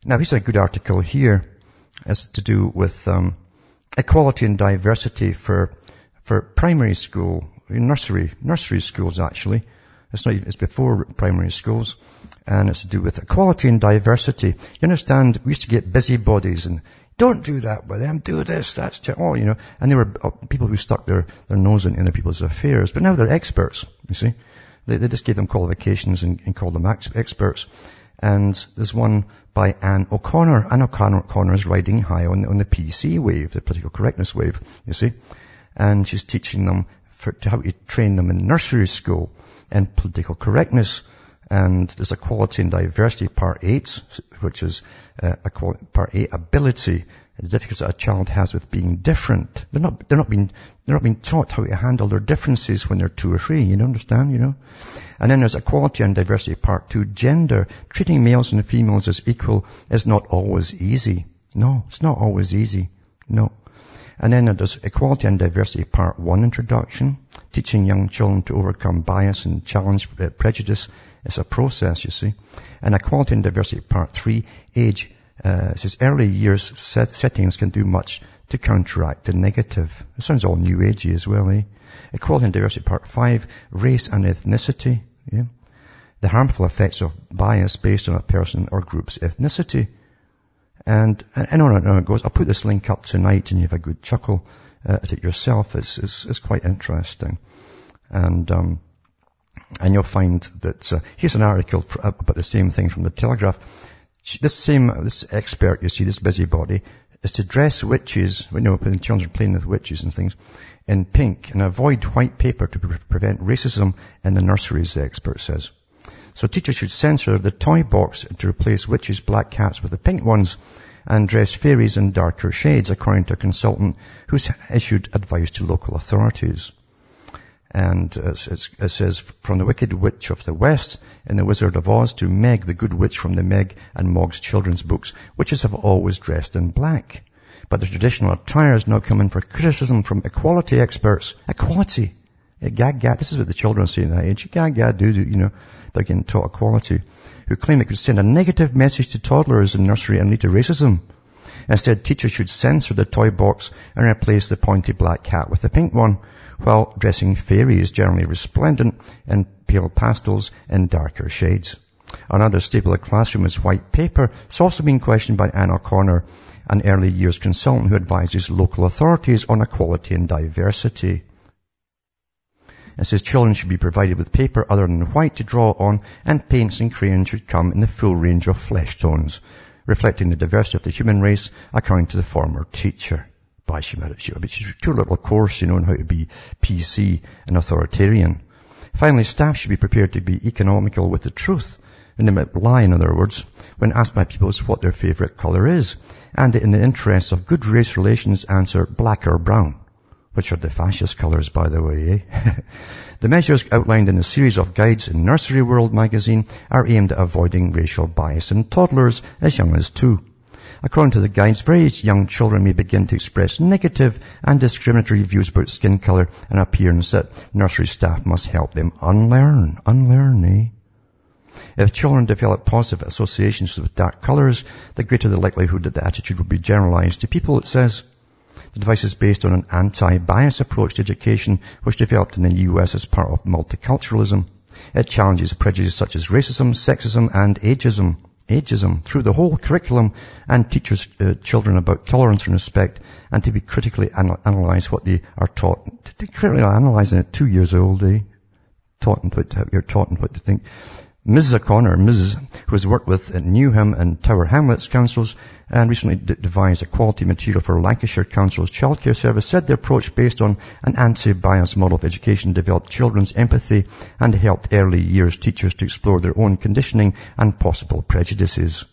Now, here's a good article here. It's to do with equality and diversity for primary school, nursery schools actually. It's before primary schools, and it's to do with equality and diversity. You understand, we used to get busybodies and don't do that with them, do this, that's, and they were people who stuck their nose in other people's affairs, but now they're experts, you see. They just gave them qualifications and called them experts. And there's one by Anne O'Connor. Anne O'Connor is riding high on the PC wave, the political correctness wave, you see. And she's teaching them how to train them in nursery school in political correctness. And there's Equality and Diversity Part 8, which is Part 8, ability, the difficulties that a child has with being different. They're not being taught how to handle their differences when they're 2 or 3, you understand, And then there's Equality and Diversity Part 2, gender. Treating males and females as equal is not always easy. No, it's not always easy. No. And then there's Equality and Diversity Part 1, introduction. Teaching young children to overcome bias and challenge prejudice. It's a process, you see. And Equality and Diversity Part 3, age. It says early years settings can do much to counteract the negative. It sounds all new agey as well, eh? Equality and Diversity Part 5, race and ethnicity. Yeah. The harmful effects of bias based on a person or group's ethnicity. And on and on it goes. I'll put this link up tonight and you have a good chuckle at it yourself. It's quite interesting. And you'll find that, here's an article about the same thing from the Telegraph. This expert, you see, this busybody, is to dress witches, when children are playing with witches and things, in pink and avoid white paper to prevent racism in the nurseries, the expert says. So teachers should censor the toy box to replace witches' black cats with the pink ones and dress fairies in darker shades, according to a consultant who's issued advice to local authorities. And it says, from the Wicked Witch of the West in The Wizard of Oz to Meg, the Good Witch from the Meg and Mog's children's books, witches have always dressed in black. But the traditional attire is now come in for criticism from equality experts. Equality. Gaga. This is what the children say at that age. Gaga, they're getting taught equality. Who claim it could send a negative message to toddlers in nursery and lead to racism. Instead, teachers should censor the toy box and replace the pointy black cat with the pink one, while dressing fairies generally resplendent in pale pastels in darker shades. Another staple of the classroom is white paper. It's also been questioned by Anne O'Connor, an early years consultant who advises local authorities on equality and diversity. It says children should be provided with paper other than white to draw on, and paints and crayons should come in the full range of flesh tones, reflecting the diversity of the human race, according to the former teacher. She's a cool little course, on how to be PC and authoritarian. Finally, staff should be prepared to be economical with the truth, and they might lie, in other words, when asked by people what their favourite colour is, and in the interests of good race relations answer black or brown, which are the fascist colours, by the way, eh? The measures outlined in a series of guides in Nursery World magazine are aimed at avoiding racial bias in toddlers as young as 2. According to the guides, very young children may begin to express negative and discriminatory views about skin colour and appearance that nursery staff must help them unlearn. Unlearn, eh? If children develop positive associations with dark colours, the greater the likelihood that the attitude will be generalised to people, it says. The device is based on an anti-bias approach to education, which developed in the US as part of multiculturalism. It challenges prejudices such as racism, sexism, and ageism through the whole curriculum, and teaches children about tolerance and respect, and to be critically analyse what they are taught. Critically analysing at 2 years old, eh? You're taught what to think. Mrs. O'Connor, who has worked with Newham and Tower Hamlets councils and recently devised a quality material for Lancashire Council's childcare service, said the approach based on an anti-bias model of education developed children's empathy and helped early years teachers to explore their own conditioning and possible prejudices.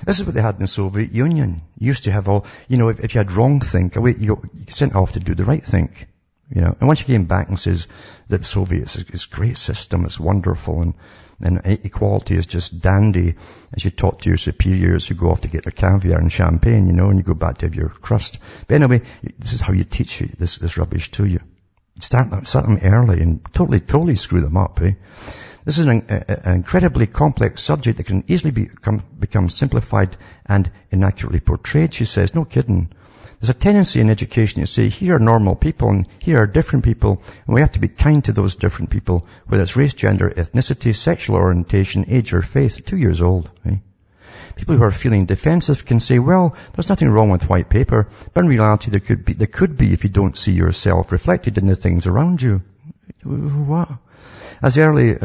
This is what they had in the Soviet Union. You used to have all, if you had wrong think, you sent off to do the right think. And once you came back and says that the Soviets is a great system, it's wonderful, and equality is just dandy, as you talk to your superiors who go off to get their caviar and champagne, and you go back to have your crust. But anyway, this is how you teach this rubbish to you. Start them early and totally screw them up, eh? This is an incredibly complex subject that can easily become simplified and inaccurately portrayed, she says. No kidding. There's a tendency in education to say, here are normal people and here are different people, and we have to be kind to those different people, whether it's race, gender, ethnicity, sexual orientation, age, or faith. 2 years old. Eh? People who are feeling defensive can say, well, there's nothing wrong with white paper, but in reality there could be if you don't see yourself reflected in the things around you. What? As early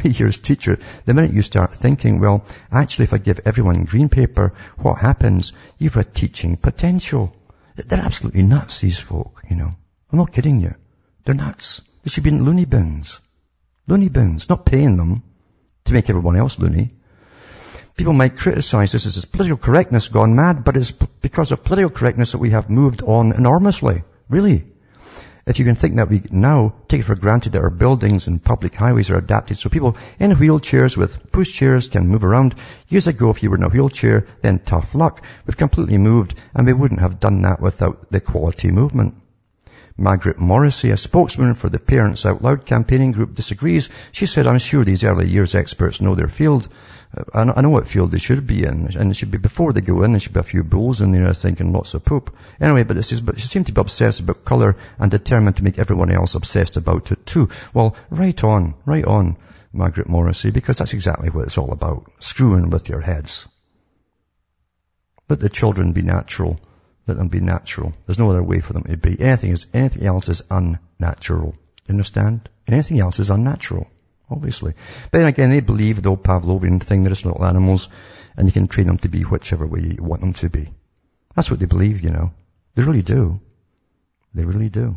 years teacher, the minute you start thinking, well, actually if I give everyone green paper, what happens? You've a teaching potential. They're absolutely nuts, these folk, you know. I'm not kidding you. They're nuts. They should be in loony bins. Loony bins, not paying them to make everyone else loony. People might criticize this as political correctness gone mad, but it's because of political correctness that we have moved on enormously. Really. If you can think that we now take it for granted that our buildings and public highways are adapted so people in wheelchairs with pushchairs can move around. Years ago, if you were in a wheelchair, then tough luck. We've completely moved, and we wouldn't have done that without the equality movement. Margaret Morrissey, a spokesman for the Parents Out Loud campaigning group, disagrees. She said, I'm sure these early years experts know their field. I know what field they should be in, and it should be before they go in, there should be a few bulls in there, I think, and lots of poop. Anyway, but she seemed to be obsessed about colour and determined to make everyone else obsessed about it too. Well, right on, Margaret Morrissey, because that's exactly what it's all about. Screwing with your heads. Let the children be natural. Let them be natural. There's no other way for them to be. Anything else is unnatural. You understand? Anything else is unnatural, obviously. But then again, they believe the old Pavlovian thing, they're just little animals, and you can train them to be whichever way you want them to be. That's what they believe, you know. They really do. They really do.